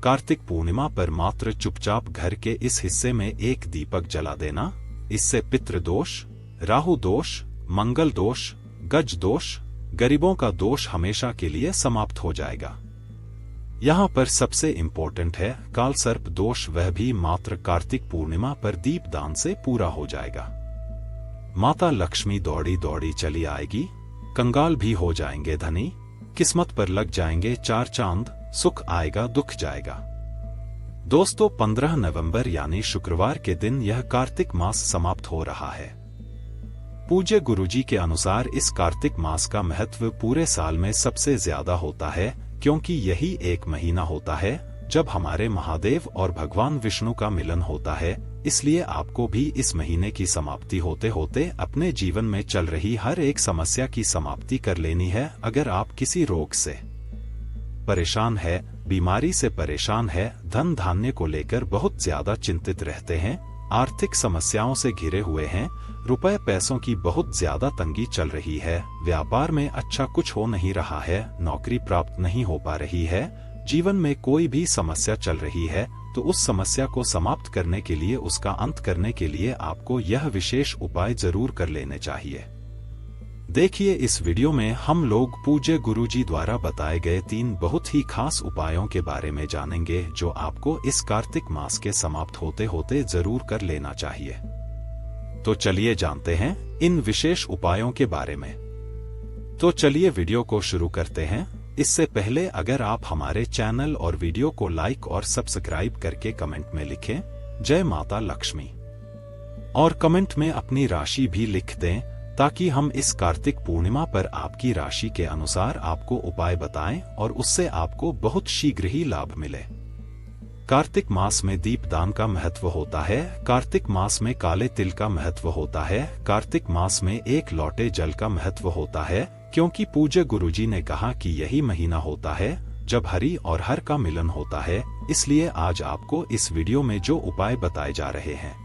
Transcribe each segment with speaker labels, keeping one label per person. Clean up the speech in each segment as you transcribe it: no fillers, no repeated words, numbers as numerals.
Speaker 1: कार्तिक पूर्णिमा पर मात्र चुपचाप घर के इस हिस्से में एक दीपक जला देना। इससे पितृदोष, राहु दोष, मंगल दोष, गज दोष, गरीबों का दोष हमेशा के लिए समाप्त हो जाएगा। यहाँ पर सबसे इम्पोर्टेंट है काल सर्प दोष, वह भी मात्र कार्तिक पूर्णिमा पर दीपदान से पूरा हो जाएगा। माता लक्ष्मी दौड़ी दौड़ी चली आएगी, कंगाल भी हो जाएंगे धनी, किस्मत पर लग जाएंगे चार चांद, सुख आएगा दुख जाएगा। दोस्तों 15 नवंबर यानी शुक्रवार के दिन यह कार्तिक मास समाप्त हो रहा है। पूज्य गुरुजी के अनुसार इस कार्तिक मास का महत्व पूरे साल में सबसे ज्यादा होता है, क्योंकि यही एक महीना होता है जब हमारे महादेव और भगवान विष्णु का मिलन होता है। इसलिए आपको भी इस महीने की समाप्ति होते होते अपने जीवन में चल रही हर एक समस्या की समाप्ति कर लेनी है। अगर आप किसी रोग से परेशान है, बीमारी से परेशान है, धन धान्य को लेकर बहुत ज्यादा चिंतित रहते हैं, आर्थिक समस्याओं से घिरे हुए हैं, रुपए पैसों की बहुत ज्यादा तंगी चल रही है, व्यापार में अच्छा कुछ हो नहीं रहा है, नौकरी प्राप्त नहीं हो पा रही है, जीवन में कोई भी समस्या चल रही है, तो उस समस्या को समाप्त करने के लिए, उसका अंत करने के लिए आपको यह विशेष उपाय जरूर कर लेने चाहिए। देखिए इस वीडियो में हम लोग पूज्य गुरुजी द्वारा बताए गए 3 बहुत ही खास उपायों के बारे में जानेंगे, जो आपको इस कार्तिक मास के समाप्त होते होते जरूर कर लेना चाहिए। तो चलिए जानते हैं इन विशेष उपायों के बारे में। तो चलिए वीडियो को शुरू करते हैं। इससे पहले अगर आप हमारे चैनल और वीडियो को लाइक और सब्सक्राइब करके कमेंट में लिखें जय माता लक्ष्मी, और कमेंट में अपनी राशि भी लिख दें, ताकि हम इस कार्तिक पूर्णिमा पर आपकी राशि के अनुसार आपको उपाय बताएं और उससे आपको बहुत शीघ्र ही लाभ मिले। कार्तिक मास में दीपदान का महत्व होता है, कार्तिक मास में काले तिल का महत्व होता है, कार्तिक मास में 1 लोटे जल का महत्व होता है, क्योंकि पूज्य गुरुजी ने कहा कि यही महीना होता है जब हरि और हर का मिलन होता है। इसलिए आज आपको इस वीडियो में जो उपाय बताए जा रहे हैं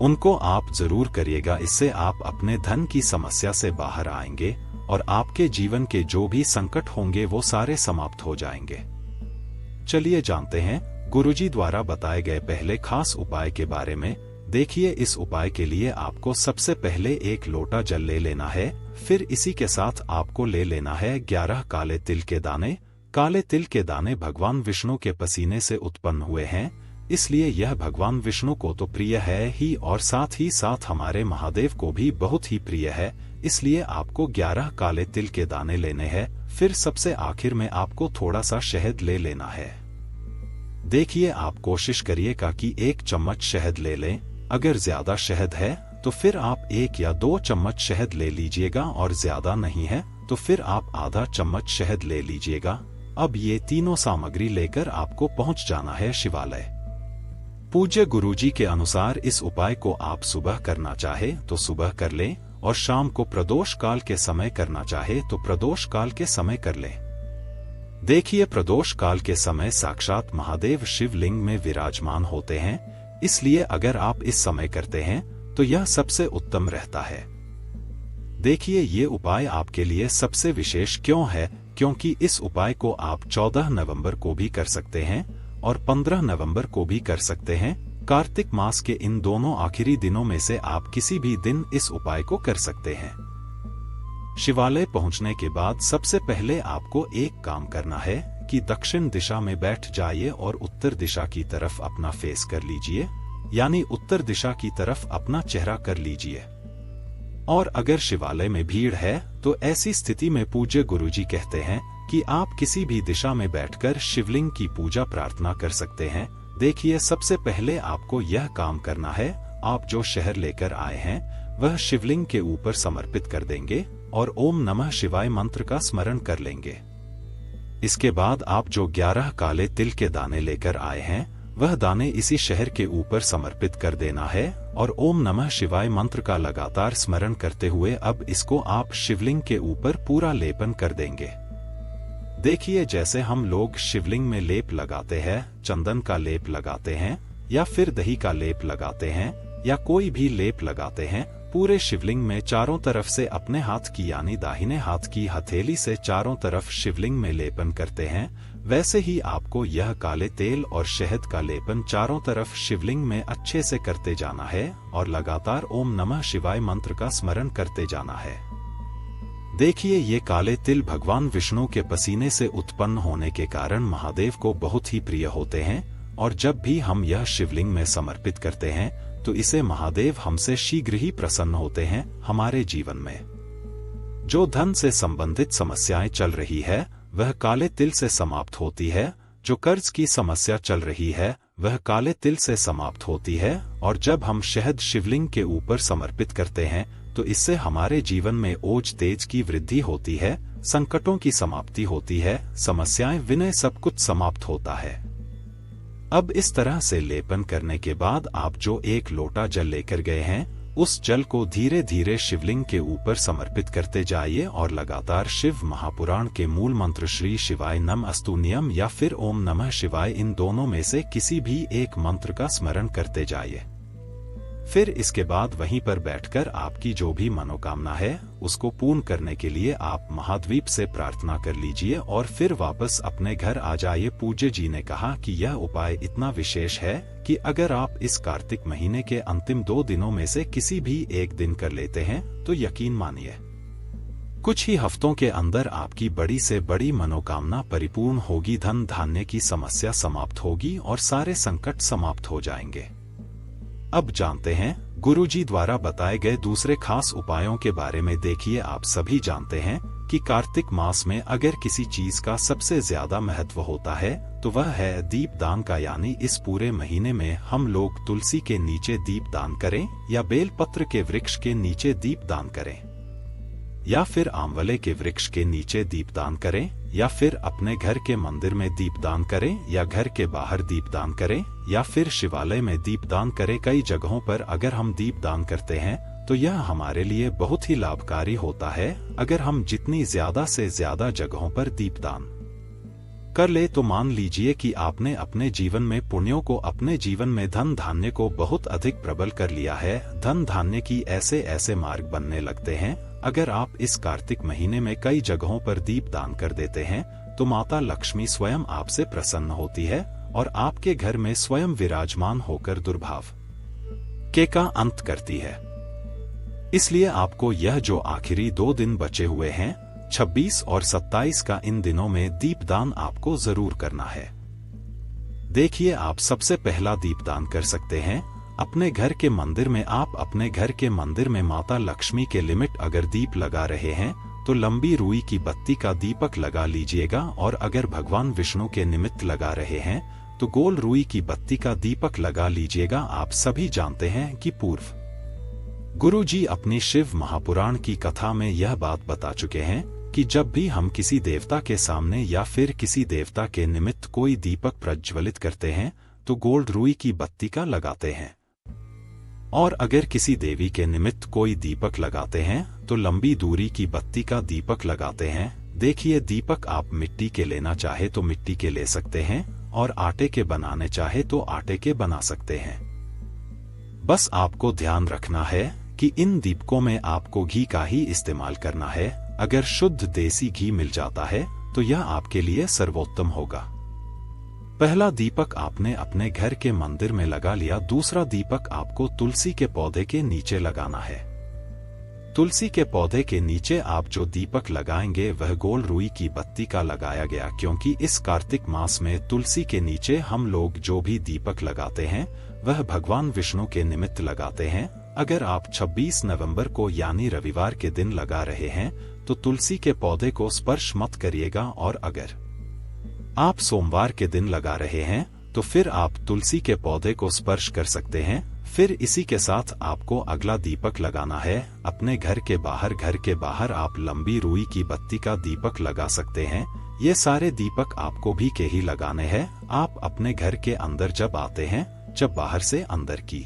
Speaker 1: उनको आप जरूर करिएगा। इससे आप अपने धन की समस्या से बाहर आएंगे और आपके जीवन के जो भी संकट होंगे वो सारे समाप्त हो जाएंगे। चलिए जानते हैं गुरुजी द्वारा बताए गए पहले खास उपाय के बारे में। देखिए इस उपाय के लिए आपको सबसे पहले 1 लोटा जल ले लेना है, फिर इसी के साथ आपको ले लेना है 11 काले तिल के दाने। काले तिल के दाने भगवान विष्णु के पसीने से उत्पन्न हुए हैं, इसलिए यह भगवान विष्णु को तो प्रिय है ही, और साथ ही साथ हमारे महादेव को भी बहुत ही प्रिय है। इसलिए आपको 11 काले तिल के दाने लेने हैं। फिर सबसे आखिर में आपको थोड़ा सा शहद ले लेना है। देखिए आप कोशिश करिएगा कि 1 चम्मच शहद ले लें। अगर ज्यादा शहद है तो फिर आप 1 या 2 चम्मच शहद ले लीजिएगा, और ज्यादा नहीं है तो फिर आप आधा चम्मच शहद ले लीजिएगा। अब ये तीनों सामग्री लेकर आपको पहुंच जाना है शिवालय। पूज्य गुरुजी के अनुसार इस उपाय को आप सुबह करना चाहे तो सुबह कर लें, और शाम को प्रदोष काल के समय करना चाहे तो प्रदोष काल के समय कर लें। देखिए प्रदोष काल के समय साक्षात महादेव शिवलिंग में विराजमान होते हैं, इसलिए अगर आप इस समय करते हैं तो यह सबसे उत्तम रहता है। देखिए ये उपाय आपके लिए सबसे विशेष क्यों है, क्योंकि इस उपाय को आप 14 नवंबर को भी कर सकते हैं और 15 नवंबर को भी कर सकते हैं। कार्तिक मास के इन दोनों आखिरी दिनों में से आप किसी भी दिन इस उपाय को कर सकते हैं। शिवालय पहुंचने के बाद सबसे पहले आपको एक काम करना है कि दक्षिण दिशा में बैठ जाइए और उत्तर दिशा की तरफ अपना फेस कर लीजिए, यानी उत्तर दिशा की तरफ अपना चेहरा कर लीजिए। और अगर शिवालय में भीड़ है तो ऐसी स्थिति में पूज्य गुरुजी कहते हैं कि आप किसी भी दिशा में बैठकर शिवलिंग की पूजा प्रार्थना कर सकते हैं। देखिए सबसे पहले आपको यह काम करना है, आप जो शहर लेकर आए हैं वह शिवलिंग के ऊपर समर्पित कर देंगे और ओम नमः शिवाय मंत्र का स्मरण कर लेंगे। इसके बाद आप जो 11 काले तिल के दाने लेकर आए हैं वह दाने इसी शहर के ऊपर समर्पित कर देना है, और ओम नमः शिवाय मंत्र का लगातार स्मरण करते हुए अब इसको आप शिवलिंग के ऊपर पूरा लेपन कर देंगे। देखिए जैसे हम लोग शिवलिंग में लेप लगाते हैं, चंदन का लेप लगाते हैं या फिर दही का लेप लगाते हैं या कोई भी लेप लगाते हैं, पूरे शिवलिंग में चारों तरफ से अपने हाथ की यानी दाहिने हाथ की हथेली से चारों तरफ शिवलिंग में लेपन करते हैं, वैसे ही आपको यह काले तेल और शहद का लेपन चारों तरफ शिवलिंग में अच्छे से करते जाना है और लगातार ओम नमः शिवाय मंत्र का स्मरण करते जाना है। देखिए, ये काले तिल भगवान विष्णु के पसीने से उत्पन्न होने के कारण महादेव को बहुत ही प्रिय होते हैं और जब भी हम यह शिवलिंग में समर्पित करते हैं तो इसे महादेव हमसे शीघ्र ही प्रसन्न होते हैं। हमारे जीवन में जो धन से संबंधित समस्याएं चल रही है वह काले तिल से समाप्त होती है। जो कर्ज की समस्या चल रही है वह काले तिल से समाप्त होती है। और जब हम शहद शिवलिंग के ऊपर समर्पित करते हैं तो इससे हमारे जीवन में ओज तेज की वृद्धि होती है, संकटों की समाप्ति होती है, समस्याएं विनय सब कुछ समाप्त होता है। अब इस तरह से लेपन करने के बाद आप जो एक लोटा जल लेकर गए हैं उस जल को धीरे धीरे शिवलिंग के ऊपर समर्पित करते जाइए और लगातार शिव महापुराण के मूल मंत्र श्री शिवाय नमस्तु नियम या फिर ओम नमः शिवाय, इन दोनों में से किसी भी एक मंत्र का स्मरण करते जाइए। फिर इसके बाद वहीं पर बैठकर आपकी जो भी मनोकामना है उसको पूर्ण करने के लिए आप महाद्वीप से प्रार्थना कर लीजिए और फिर वापस अपने घर आ जाइए। पूज्य जी ने कहा कि यह उपाय इतना विशेष है कि अगर आप इस कार्तिक महीने के अंतिम 2 दिनों में से किसी भी एक दिन कर लेते हैं तो यकीन मानिए कुछ ही हफ्तों के अंदर आपकी बड़ी से बड़ी मनोकामना परिपूर्ण होगी, धन धान्य की समस्या समाप्त होगी और सारे संकट समाप्त हो जाएंगे। अब जानते हैं गुरुजी द्वारा बताए गए दूसरे खास उपायों के बारे में। देखिए, आप सभी जानते हैं कि कार्तिक मास में अगर किसी चीज का सबसे ज्यादा महत्व होता है तो वह है दीपदान का, यानी इस पूरे महीने में हम लोग तुलसी के नीचे दीपदान करें या बेलपत्र के वृक्ष के नीचे दीपदान करें या फिर आंवले के वृक्ष के नीचे दीपदान करें या फिर अपने घर के मंदिर में दीपदान करें या घर के बाहर दीपदान करें या फिर शिवालय में दीपदान करें। कई जगहों पर अगर हम दीपदान करते हैं तो यह हमारे लिए बहुत ही लाभकारी होता है। अगर हम जितनी ज्यादा से ज्यादा जगहों पर दीपदान कर ले तो मान लीजिए कि आपने अपने जीवन में पुण्यों को, अपने जीवन में धन धान्य को बहुत अधिक प्रबल कर लिया है। धन धान्य की ऐसे ऐसे मार्ग बनने लगते हैं। अगर आप इस कार्तिक महीने में कई जगहों पर दीपदान कर देते हैं तो माता लक्ष्मी स्वयं आपसे प्रसन्न होती है और आपके घर में स्वयं विराजमान होकर दुर्भाव का अंत करती है। इसलिए आपको यह जो आखिरी 2 दिन बचे हुए हैं 26 और 27 का, इन दिनों में दीपदान आपको जरूर करना है। देखिए, आप सबसे पहला दीपदान कर सकते हैं अपने घर के मंदिर में। आप अपने घर के मंदिर में माता लक्ष्मी के लिमिट अगर दीप लगा रहे हैं तो लंबी रुई की बत्ती का दीपक लगा लीजिएगा और अगर भगवान विष्णु के निमित्त लगा रहे हैं तो गोल रुई की बत्ती का दीपक लगा लीजिएगा। आप सभी जानते हैं कि पूर्व गुरुजी अपनी शिव महापुराण की कथा में यह बात बता चुके हैं कि जब भी हम किसी देवता के सामने या फिर किसी देवता के निमित्त कोई दीपक प्रज्वलित करते हैं तो गोल्ड रुई की बत्ती का लगाते हैं और अगर किसी देवी के निमित्त कोई दीपक लगाते हैं तो लंबी दूरी की बत्ती का दीपक लगाते हैं। देखिए, दीपक आप मिट्टी के लेना चाहे तो मिट्टी के ले सकते हैं और आटे के बनाने चाहे तो आटे के बना सकते हैं। बस आपको ध्यान रखना है कि इन दीपकों में आपको घी का ही इस्तेमाल करना है। अगर शुद्ध देसी घी मिल जाता है तो यह आपके लिए सर्वोत्तम होगा। पहला दीपक आपने अपने घर के मंदिर में लगा लिया। दूसरा दीपक आपको तुलसी के पौधे के नीचे लगाना है। तुलसी के पौधे के नीचे आप जो दीपक लगाएंगे वह गोल रुई की बत्ती का लगाया गया, क्योंकि इस कार्तिक मास में तुलसी के नीचे हम लोग जो भी दीपक लगाते हैं वह भगवान विष्णु के निमित्त लगाते हैं। अगर आप 26 नवंबर को यानी रविवार के दिन लगा रहे हैं तो तुलसी के पौधे को स्पर्श मत करिएगा और अगर आप सोमवार के दिन लगा रहे हैं तो फिर आप तुलसी के पौधे को स्पर्श कर सकते हैं। फिर इसी के साथ आपको अगला दीपक लगाना है अपने घर के बाहर। घर के बाहर आप लंबी रुई की बत्ती का दीपक लगा सकते हैं। ये सारे दीपक आपको भी के ही लगाने हैं। आप अपने घर के अंदर जब आते हैं, जब बाहर से अंदर की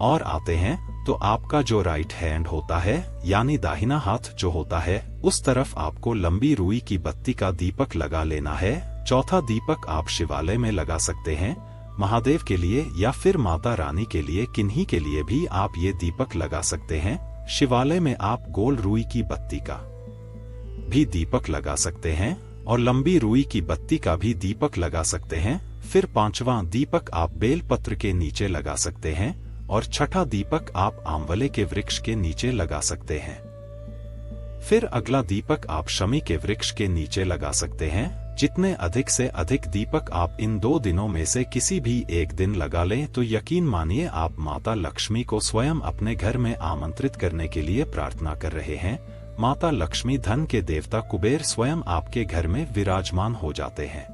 Speaker 1: और आते हैं तो आपका जो राइट हैंड होता है यानी दाहिना हाथ जो होता है उस तरफ आपको लंबी रुई की बत्ती का दीपक लगा लेना है। चौथा दीपक आप शिवालय में लगा सकते हैं, महादेव के लिए या फिर माता रानी के लिए, किन्हीं के लिए भी आप ये दीपक लगा सकते हैं। शिवालय में आप गोल रुई की बत्ती का भी दीपक लगा सकते हैं। और लंबी रुई की बत्ती का भी दीपक लगा सकते हैं। फिर 5वां दीपक आप बेलपत्र के नीचे लगा सकते हैं और 6ठा दीपक आप आंवले के वृक्ष के नीचे लगा सकते हैं। फिर अगला दीपक आप शमी के वृक्ष के नीचे लगा सकते हैं। जितने अधिक से अधिक दीपक आप इन 2 दिनों में से किसी भी एक दिन लगा लें तो यकीन मानिए आप माता लक्ष्मी को स्वयं अपने घर में आमंत्रित करने के लिए प्रार्थना कर रहे हैं। माता लक्ष्मी धन के देवता कुबेर स्वयं आपके घर में विराजमान हो जाते हैं।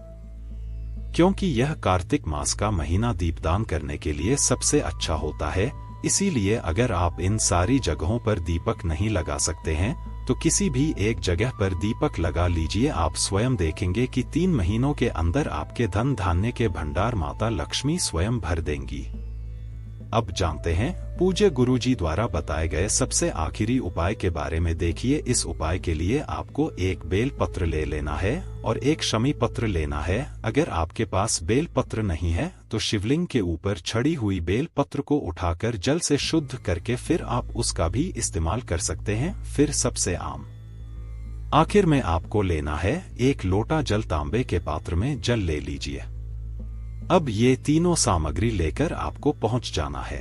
Speaker 1: क्योंकि यह कार्तिक मास का महीना दीपदान करने के लिए सबसे अच्छा होता है, इसीलिए अगर आप इन सारी जगहों पर दीपक नहीं लगा सकते हैं तो किसी भी एक जगह पर दीपक लगा लीजिए। आप स्वयं देखेंगे कि 3 महीनों के अंदर आपके धन धान्य के भंडार माता लक्ष्मी स्वयं भर देंगी। अब जानते हैं पूज्य गुरुजी द्वारा बताए गए सबसे आखिरी उपाय के बारे में। देखिए, इस उपाय के लिए आपको एक बेल पत्र ले लेना है और एक शमी पत्र लेना है। अगर आपके पास बेल पत्र नहीं है तो शिवलिंग के ऊपर छड़ी हुई बेल पत्र को उठाकर जल से शुद्ध करके फिर आप उसका भी इस्तेमाल कर सकते हैं। फिर सबसे आखिर में आपको लेना है एक लोटा जल। तांबे के पात्र में जल ले लीजिए। अब ये तीनों सामग्री लेकर आपको पहुंच जाना है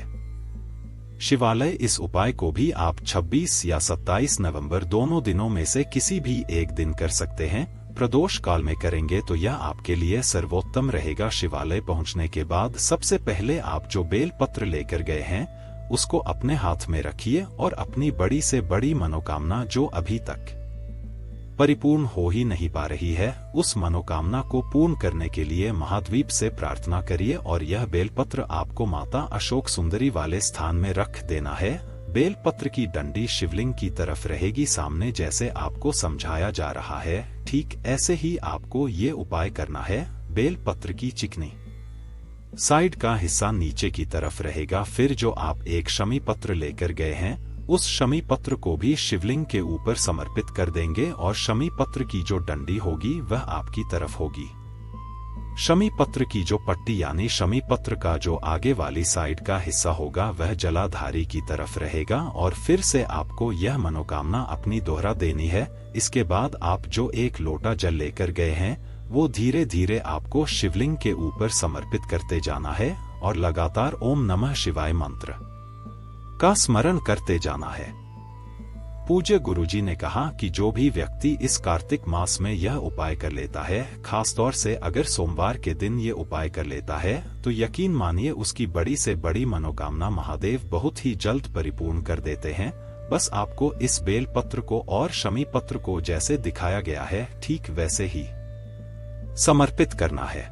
Speaker 1: शिवालय। इस उपाय को भी आप 26 या 27 नवंबर दोनों दिनों में से किसी भी एक दिन कर सकते हैं। प्रदोष काल में करेंगे तो यह आपके लिए सर्वोत्तम रहेगा। शिवालय पहुंचने के बाद सबसे पहले आप जो बेल पत्र लेकर गए हैं उसको अपने हाथ में रखिए और अपनी बड़ी से बड़ी मनोकामना जो अभी तक परिपूर्ण हो ही नहीं पा रही है उस मनोकामना को पूर्ण करने के लिए महाद्वीप से प्रार्थना करिए। और यह बेलपत्र आपको माता अशोक सुंदरी वाले स्थान में रख देना है। बेलपत्र की डंडी शिवलिंग की तरफ रहेगी सामने, जैसे आपको समझाया जा रहा है ठीक ऐसे ही आपको ये उपाय करना है। बेलपत्र की चिकनी साइड का हिस्सा नीचे की तरफ रहेगा। फिर जो आप एक शमी पत्र लेकर गए हैं उस शमी पत्र को भी शिवलिंग के ऊपर समर्पित कर देंगे और शमी पत्र की जो डंडी होगी वह आपकी तरफ होगी। शमी पत्र की जो पट्टी यानी शमी पत्र का जो आगे वाली साइड का हिस्सा होगा वह जलाधारी की तरफ रहेगा। और फिर से आपको यह मनोकामना अपनी दोहरा देनी है। इसके बाद आप जो एक लोटा जल लेकर गए हैं वो धीरे धीरे आपको शिवलिंग के ऊपर समर्पित करते जाना है और लगातार ओम नमः शिवाय मंत्र का स्मरण करते जाना है। पूज्य गुरुजी ने कहा कि जो भी व्यक्ति इस कार्तिक मास में यह उपाय कर लेता है, खासतौर से अगर सोमवार के दिन ये उपाय कर लेता है, तो यकीन मानिए उसकी बड़ी से बड़ी मनोकामना महादेव बहुत ही जल्द परिपूर्ण कर देते हैं। बस आपको इस बेल पत्र को और शमी पत्र को जैसे दिखाया गया है ठीक वैसे ही समर्पित करना है।